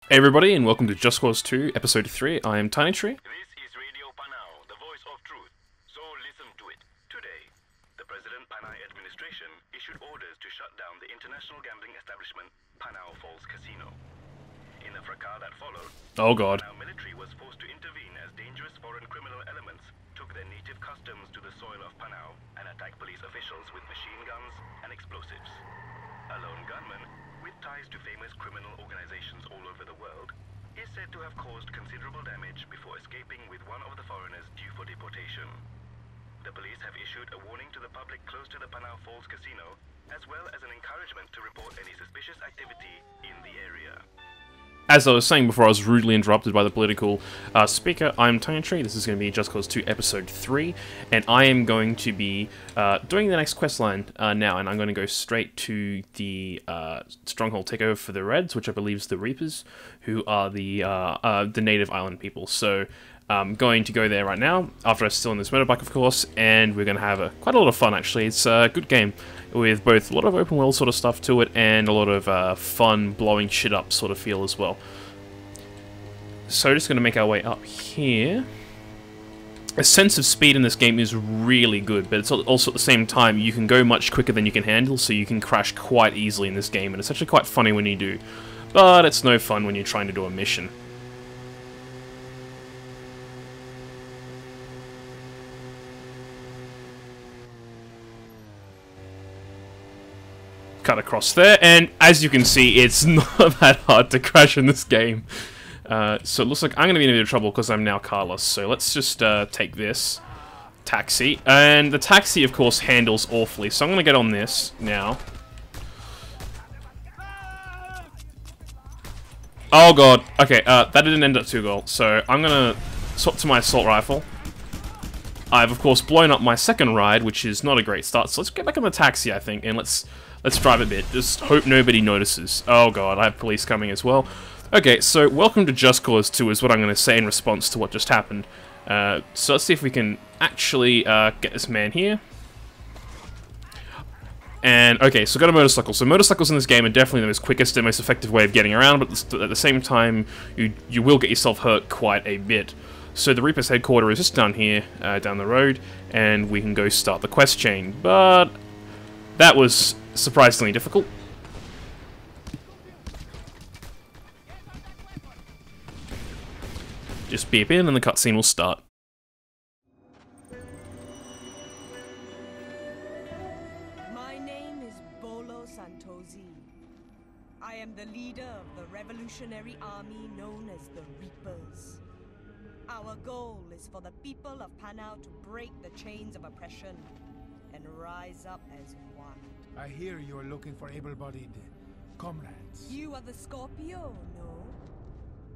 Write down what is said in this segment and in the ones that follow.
Hey everybody, and welcome to Just Cause 2, Episode 3. I am Tinytree. This is Radio Panau, the voice of truth. So listen to it. Today, the President Panay administration issued orders to shut down the international gambling establishment Panau Falls Casino. In the fracas that followed, Oh god. Panau military was forced to intervene as dangerous foreign criminal elements took their native customs to the soil of Panau and attacked police officials with machine guns and explosives. A lone gunman, with ties to famous criminal organizations all over the world, is said to have caused considerable damage before escaping with one of the foreigners due for deportation. The police have issued a warning to the public close to the Panau Falls Casino, as well as an encouragement to report any suspicious activity in the area. As I was saying before, I was rudely interrupted by the political speaker. I'm Tinytree. This is going to be Just Cause 2 Episode 3, and I am going to be doing the next questline now, and I'm going to go straight to the stronghold takeover for the Reds, which I believe is the Reapers, who are the native island people. So I'm going to go there right now, after I steal in this motorbike, of course, and we're going to have quite a lot of fun, actually. It's a good game, with both a lot of open world sort of stuff to it, and a lot of fun, blowing shit up sort of feel as well. So just going to make our way up here. A sense of speed in this game is really good, but it's also at the same time, you can go much quicker than you can handle, so you can crash quite easily in this game, and it's actually quite funny when you do. But it's no fun when you're trying to do a mission. Cut across there, and as you can see, it's not that hard to crash in this game. So it looks like I'm going to be in a bit of trouble because I'm now carless. So let's just take this taxi, and the taxi, of course, handles awfully. So I'm going to get on this now. Oh god. Okay, that didn't end up too well. So I'm going to swap to my assault rifle. I've, of course, blown up my second ride, which is not a great start. So let's get back on the taxi, I think, and let's drive a bit. Just hope nobody notices. Oh god, I have police coming as well. Okay, so welcome to Just Cause 2 is what I'm going to say in response to what just happened. So let's see if we can actually get this man here. And, okay, so got a motorcycle. So motorcycles in this game are definitely the most quickest and most effective way of getting around, but at the same time, you will get yourself hurt quite a bit. So the Reaper's headquarters is just down here, down the road, and we can go start the quest chain. But that was surprisingly difficult. Just beep in and the cutscene will start. My name is Bolo Santosi. I am the leader of the revolutionary army known as the Reapers. Our goal is for the people of Panau to break the chains of oppression and rise up as one. I hear you're looking for able-bodied comrades. You are the Scorpio, no?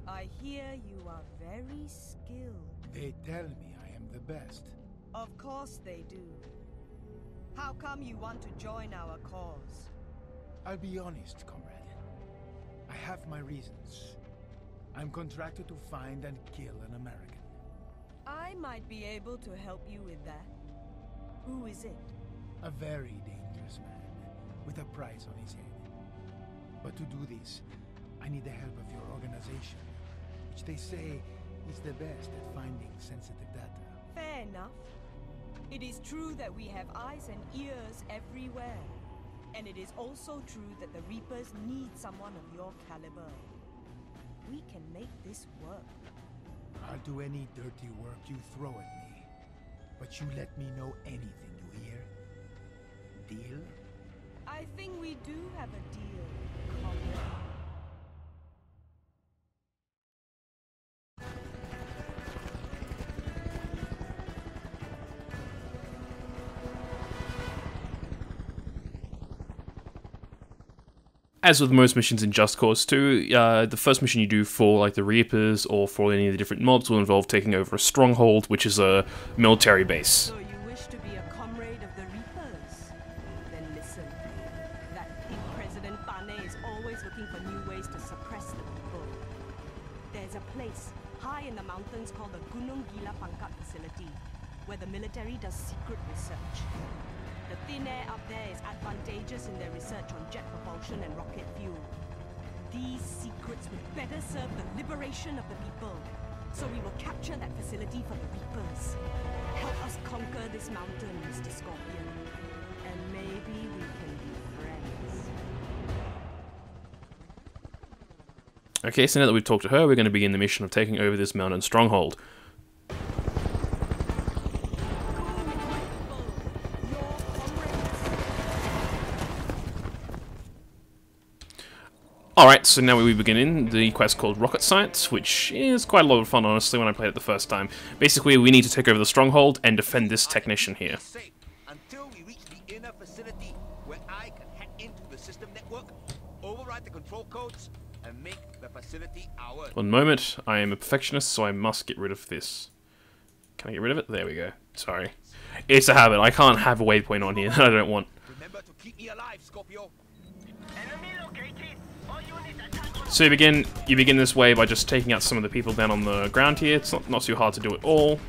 I hear you are very skilled. They tell me I am the best. Of course they do. How come you want to join our cause? I'll be honest, comrade. I have my reasons. I'm contracted to find and kill an American. I might be able to help you with that. Who is it? A very dangerous man, with a price on his head. But to do this, I need the help of your organization, which they say is the best at finding sensitive data. Fair enough. It is true that we have eyes and ears everywhere. And it is also true that the Reapers need someone of your caliber. We can make this work. I'll do any dirty work you throw at me. But you let me know anything you hear. Deal? I think we do have a deal, comrade. As with most missions in Just Cause 2, the first mission you do for like the Reapers or for any of the different mobs will involve taking over a stronghold, which is a military base. So you wish to be a comrade of the Reapers? Then listen. That pig President Panay is always looking for new ways to suppress the people. There's a place high in the mountains called the Gunung Gila Pangkat facility, where the military does secret research. The thin air up there is advantageous in their research on jet propulsion and rocket fuel. These secrets would better serve the liberation of the people. So we will capture that facility for the Reapers. Help us conquer this mountain, Mr. Scorpion. And maybe we can be friends. Okay, so now that we've talked to her, we're going to begin the mission of taking over this mountain stronghold. Alright, so now we begin in the quest called Rocket Science, which is quite a lot of fun, honestly, when I played it the first time. Basically, we need to take over the stronghold and defend this technician here. Until we reach the inner facility where I can hack into the system network, override the control codes, and make the facility ours. One moment, I am a perfectionist, so I must get rid of this. Can I get rid of it? There we go. Sorry. It's a habit. I can't have a waypoint on here that I don't want. Remember to keep me alive, Scorpio. So you begin this way by just taking out some of the people down on the ground here. It's not too hard to do it all.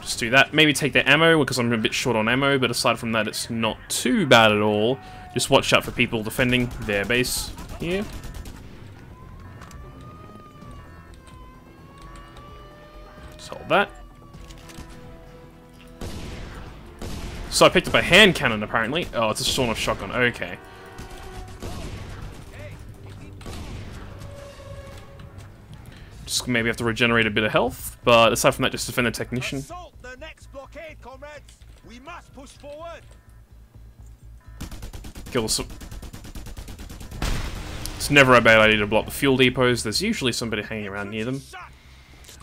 Just do that. Maybe take their ammo, because I'm a bit short on ammo, but aside from that, it's not too bad at all. Just watch out for people defending their base here. Just hold that. So I picked up a hand cannon, apparently. Oh, it's a sawn-off shotgun. Okay. Just maybe have to regenerate a bit of health, but aside from that, just defend the technician. Assault the next blockade, comrades. We must push forward. Kill some. It's never a bad idea to block the fuel depots. There's usually somebody hanging around near them.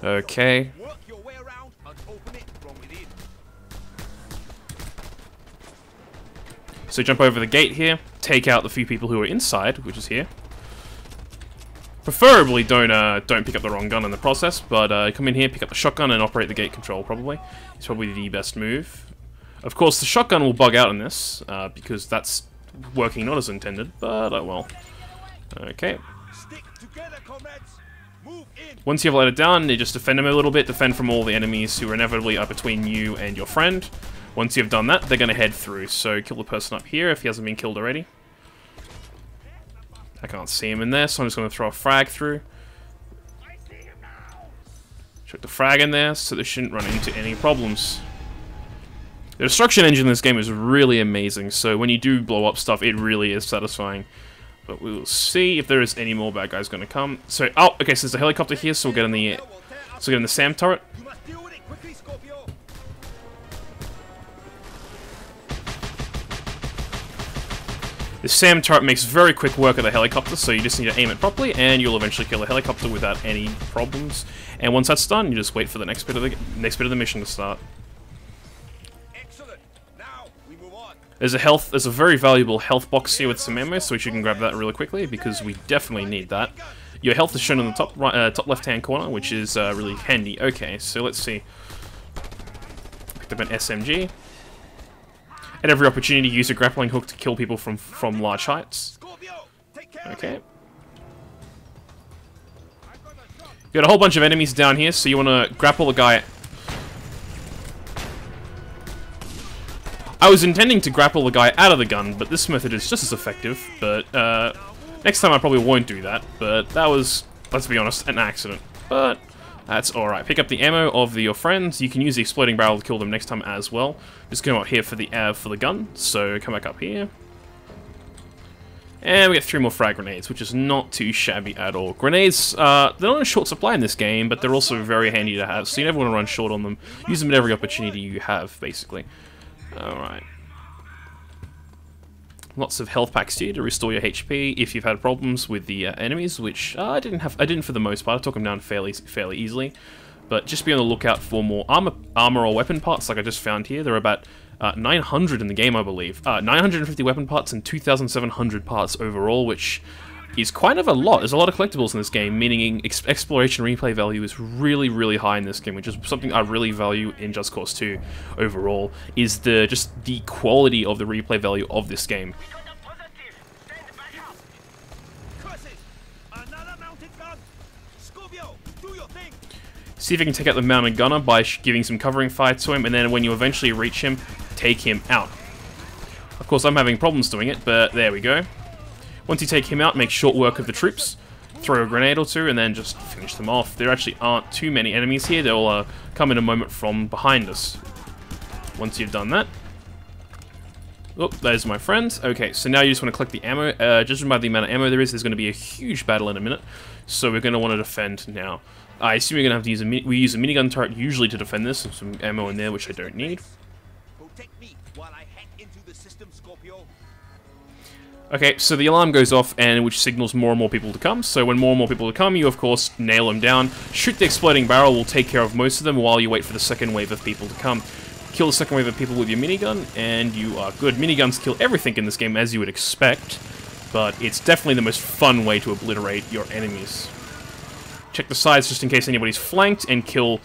Okay. Work your way around and open it from within. So jump over the gate here, take out the few people who are inside, which is here. Preferably don't pick up the wrong gun in the process, but come in here, pick up the shotgun, and operate the gate control, probably. It's probably the best move. Of course, the shotgun will bug out in this, because that's working not as intended, but oh well. Okay. Stick together, comrades. Move in. Once you've let it down, you just defend them a little bit, defend from all the enemies who are inevitably are between you and your friend. Once you've done that, they're going to head through, so kill the person up here if he hasn't been killed already. I can't see him in there, so I'm just going to throw a frag through. Chuck the frag in there, so they shouldn't run into any problems. The destruction engine in this game is really amazing, so when you do blow up stuff, it really is satisfying. But we will see if there is any more bad guys going to come. So, oh, okay, so there's a helicopter here, so we'll get in the, SAM turret. You must deal with it quickly, Scorpio. The SAM turret makes very quick work of the helicopter, so you just need to aim it properly, and you'll eventually kill the helicopter without any problems. And once that's done, you just wait for the next bit of the mission to start. Excellent. Now we move on. There's a very valuable health box here with some ammo, so you can grab that really quickly because we definitely need that. Your health is shown in the top right, top left-hand corner, which is really handy. Okay, so let's see. Picked up an SMG. At every opportunity, use a grappling hook to kill people from large heights. Okay. You got a whole bunch of enemies down here, so you want to grapple the guy. I was intending to grapple the guy out of the gun, but this method is just as effective. But next time I probably won't do that. But that was, let's be honest, an accident. But that's alright. Pick up the ammo of your friends. You can use the exploding barrel to kill them next time as well. Just come up here for the gun. So come back up here. And we get 3 more frag grenades, which is not too shabby at all. Grenades, they're not in short supply in this game, but they're also very handy to have. So you never want to run short on them. Use them at every opportunity you have, basically. Alright. Lots of health packs here to restore your HP if you've had problems with the enemies, which I didn't for the most part. I took them down fairly easily. But just be on the lookout for more armor or weapon parts like I just found here. There are about 900 in the game, I believe. 950 weapon parts and 2,700 parts overall, which is kind of a lot. There's a lot of collectibles in this game, meaning exploration replay value is really, really high in this game, which is something I really value in Just Cause 2 overall, is just the quality of the replay value of this game. See if you can take out the mounted gunner by giving some covering fire to him, and then when you eventually reach him, take him out. Of course, I'm having problems doing it, but there we go. Once you take him out, make short work of the troops, throw a grenade or two, and then just finish them off. There actually aren't too many enemies here. They'll come in a moment from behind us. Once you've done that... Oh, there's my friends. Okay, so now you just want to collect the ammo. Judging by the amount of ammo there's going to be a huge battle in a minute. So we're going to want to defend now. I assume you're going to have to use we use a minigun turret usually to defend this. There's some ammo in there, which I don't need. Protect me while I hack into the system, Scorpio. Okay, so the alarm goes off, and which signals more and more people to come. So when more and more people to come, you of course nail them down. Shoot the exploding barrel will take care of most of them while you wait for the second wave of people to come. Kill the second wave of people with your minigun, and you are good. Miniguns kill everything in this game, as you would expect, but it's definitely the most fun way to obliterate your enemies. Check the sides just in case anybody's flanked, and kill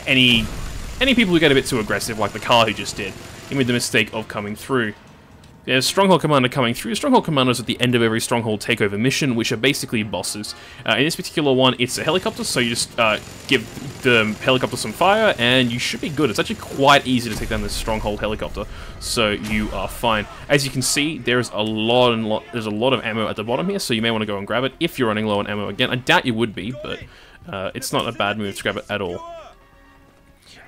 any people who get a bit too aggressive, like the car who just did. He made the mistake of coming through. There's Stronghold Commander coming through. Stronghold Commanders at the end of every Stronghold takeover mission, which are basically bosses. In this particular one, it's a helicopter, so you just give the helicopter some fire, and you should be good. It's actually quite easy to take down this Stronghold helicopter, so you are fine. As you can see, there's a lot of ammo at the bottom here, so you may want to go and grab it if you're running low on ammo. Again, I doubt you would be, but it's not a bad move to grab it at all.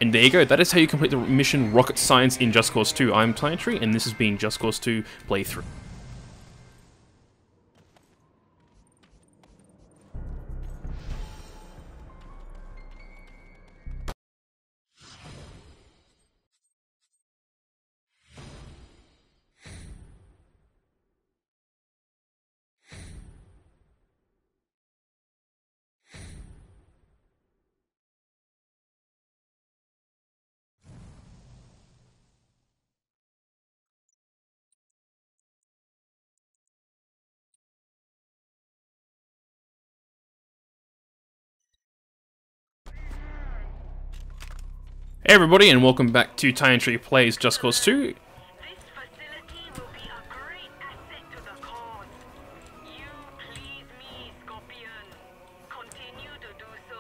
And there you go, that is how you complete the mission Rocket Science in Just Cause 2. I'm Tinytree, and this has been Just Cause 2 Playthrough. Hey everybody, and welcome back to Tinytree Plays Just Cause 2. This facility will be a great asset to the cause. You please me, Scorpion. Continue to do so,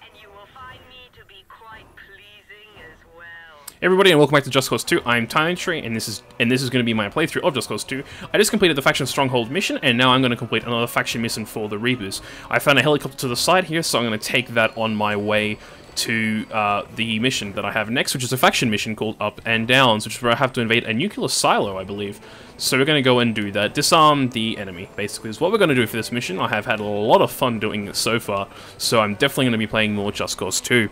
and you will find me to be quite pleasing as well. Hey everybody, and welcome back to Just Cause 2. I'm Tinytree, and this is going to be my playthrough of Just Cause 2. I just completed the Faction Stronghold mission, and now I'm going to complete another faction mission for the Reapers. I found a helicopter to the side here, so I'm going to take that on my way to the mission that I have next, which is a faction mission called Up and Downs, which is where I have to invade a nuclear silo, I believe. So we're going to go and do that. Disarm the enemy, basically, is what we're going to do for this mission. I have had a lot of fun doing it so far, so I'm definitely going to be playing more Just Cause 2.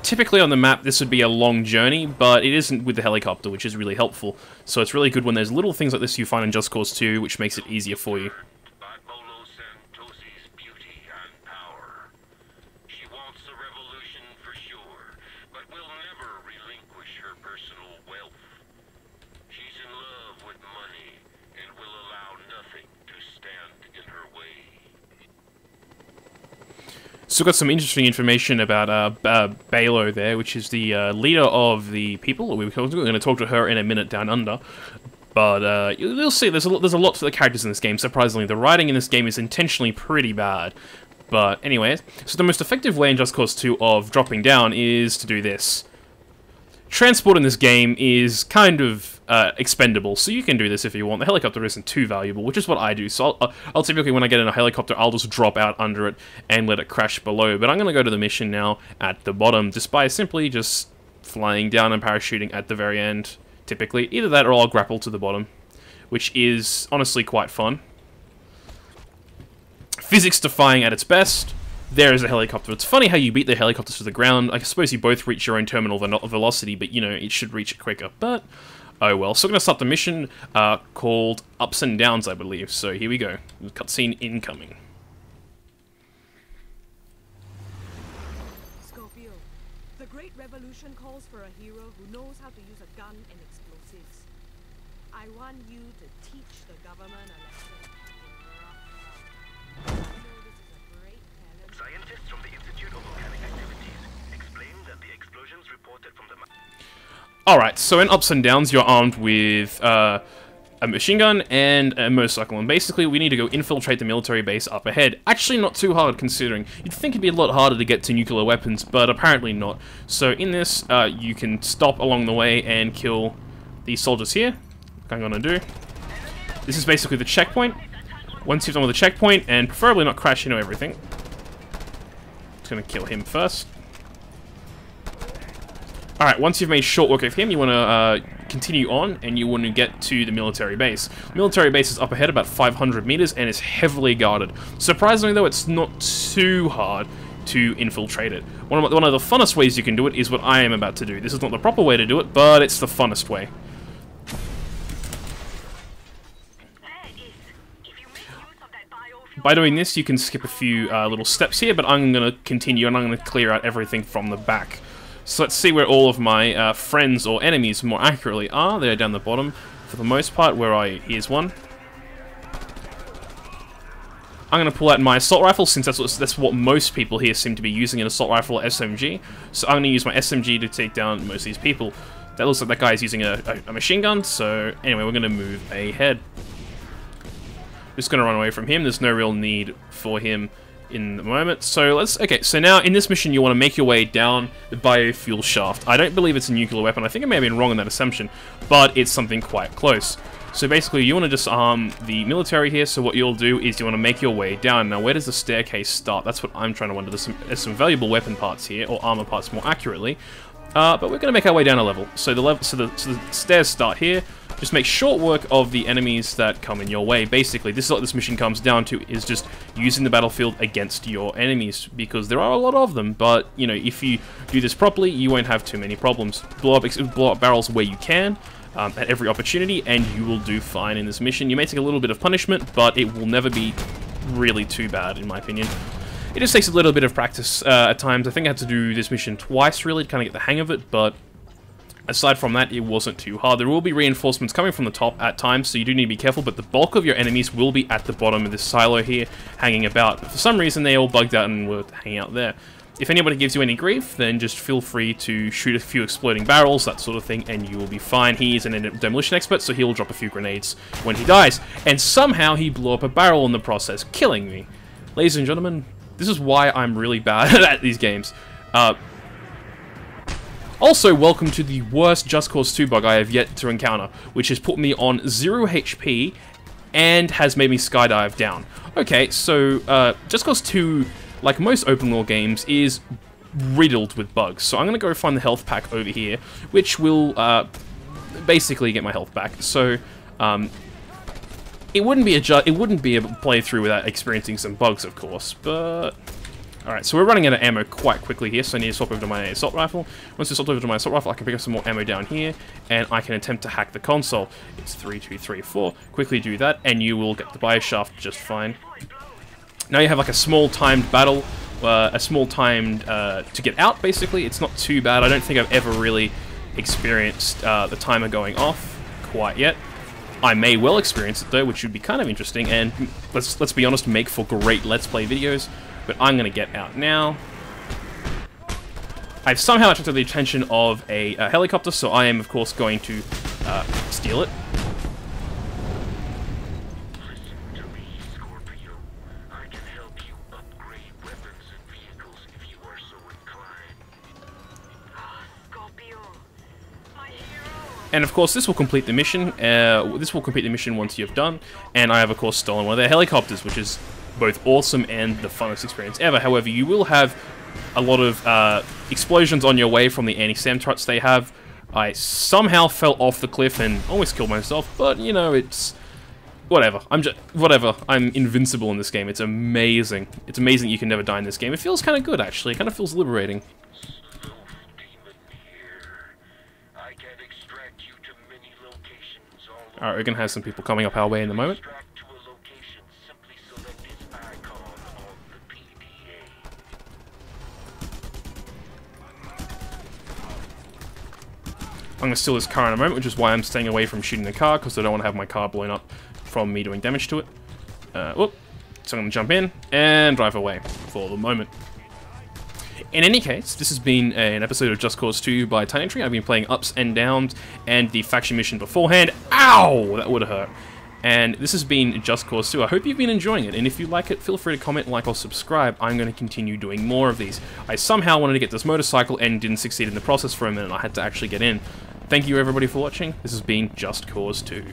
Typically on the map, this would be a long journey, but it isn't with the helicopter, which is really helpful. So it's really good when there's little things like this you find in Just Cause 2, which makes it easier for you. So we've got some interesting information about Balo there, which is the leader of the people. We're going to talk to her in a minute down under. But you'll see there's a lot to the characters in this game, surprisingly. The writing in this game is intentionally pretty bad. But anyways, so the most effective way in Just Cause 2 of dropping down is to do this. Transport in this game is kind of expendable, so you can do this if you want. The helicopter isn't too valuable, which is what I do. So I'll typically, when I get in a helicopter, I'll just drop out under it and let it crash below. But I'm going to go to the mission now at the bottom, just by simply just flying down and parachuting at the very end, typically. Either that or I'll grapple to the bottom, which is honestly quite fun. Physics defying at its best. There is a helicopter. It's funny how you beat the helicopters to the ground. I suppose you both reach your own terminal velocity, but, you know, it should reach it quicker. But, oh well. So we're going to start the mission called Ups and Downs, I believe. So here we go. Cutscene incoming. Scorpio, the Great Revolution calls for a hero who knows how to use a gun and explosives. I want you to teach the government a lesson. I know this is a great talent. Scientists from the Institute of Volcanic Activities explained that the explosions reported from the... Alright, so in Ups and Downs, you're armed with a machine gun and a motorcycle, and basically we need to go infiltrate the military base up ahead. Actually not too hard, considering. You'd think it'd be a lot harder to get to nuclear weapons, but apparently not. So in this, you can stop along the way and kill these soldiers here. I'm gonna do. This is basically the checkpoint. Once you've done with the checkpoint, and preferably not crash into everything. Just gonna kill him first. Alright, once you've made short work of him, you want to continue on, and you want to get to the military base. Military base is up ahead about 500 meters, and is heavily guarded. Surprisingly though, it's not too hard to infiltrate it. One of the funnest ways you can do it is what I am about to do. This is not the proper way to do it, but it's the funnest way. By doing this, you can skip a few little steps here, but I'm going to continue, and I'm going to clear out everything from the back. So let's see where all of my friends, or enemies more accurately, are. They're down the bottom, for the most part. Where are you? Here's one. I'm going to pull out my assault rifle, since that's what most people here seem to be using, an assault rifle or SMG. So I'm going to use my SMG to take down most of these people. That looks like that guy is using a machine gun, so anyway, we're going to move ahead. Just going to run away from him. There's no real need for him in the moment. So okay, so now in this mission you want to make your way down the biofuel shaft. I don't believe it's a nuclear weapon. I think I may have been wrong in that assumption, but it's something quite close. So basically you want to disarm the military here. So what you'll do is you want to make your way down. Now where does the staircase start? That's what I'm trying to wonder. There's some valuable weapon parts here, or armor parts more accurately. But we're going to make our way down a level. So the stairs start here. Just make short work of the enemies that come in your way. Basically, this is what this mission comes down to, is just using the battlefield against your enemies, because there are a lot of them, but, you know, if you do this properly, you won't have too many problems. Blow up barrels where you can, at every opportunity, and you will do fine in this mission. You may take a little bit of punishment, but it will never be really too bad, in my opinion. It just takes a little bit of practice at times. I think I had to do this mission twice, really, to kind of get the hang of it, but aside from that, it wasn't too hard. There will be reinforcements coming from the top at times, so you do need to be careful, but the bulk of your enemies will be at the bottom of this silo here, hanging about. But for some reason, they all bugged out and were hanging out there. If anybody gives you any grief, then just feel free to shoot a few exploding barrels, that sort of thing, and you will be fine. He is an demolition expert, so he'll drop a few grenades when he dies. And somehow, he blew up a barrel in the process, killing me. Ladies and gentlemen, this is why I'm really bad at these games. Also, welcome to the worst Just Cause 2 bug I have yet to encounter, which has put me on 0 HP and has made me skydive down. Okay, so Just Cause 2, like most open world games, is riddled with bugs. So I'm going to go find the health pack over here, which will basically get my health back. So it wouldn't be a playthrough without experiencing some bugs, of course, but alright, so we're running out of ammo quite quickly here, so I need to swap over to my assault rifle. Once I swap over to my assault rifle, I can pick up some more ammo down here, and I can attempt to hack the console. It's 3, 2, 3, 4. Quickly do that, and you will get the bioshaft just fine. Now you have like a small timed battle, to get out, basically. It's not too bad. I don't think I've ever really experienced the timer going off quite yet. I may well experience it though, which would be kind of interesting, and let's be honest, make for great Let's Play videos. But I'm going to get out now. I've somehow attracted the attention of a helicopter, so I am, of course, going to steal it. Listen to me, Scorpio. I can help you upgrade weapons and vehicles if you are so inclined. Scorpio, my hero. And of course, this will complete the mission. This will complete the mission once you've done. And I have, of course, stolen one of their helicopters, which is both awesome and the funnest experience ever. However, you will have a lot of explosions on your way from the anti-SAM turrets they have. I somehow fell off the cliff and almost killed myself, but you know, it's whatever. I'm invincible in this game. It's amazing. It's amazing you can never die in this game. It feels kind of good, actually. It kind of feels liberating. Alright, we're gonna have some people coming up our way in a moment. I'm going to steal this car in a moment, which is why I'm staying away from shooting the car, because I don't want to have my car blown up from me doing damage to it. Whoop. So I'm going to jump in and drive away for the moment. In any case, this has been an episode of Just Cause 2 by Tinytree. I've been playing ups and downs and the faction mission beforehand. Ow! That would have hurt. And this has been Just Cause 2. I hope you've been enjoying it, and if you like it, feel free to comment, like, or subscribe. I'm going to continue doing more of these. I somehow wanted to get this motorcycle and didn't succeed in the process for a minute. I had to actually get in. thank you everybody for watching. This has been Just Cause 2.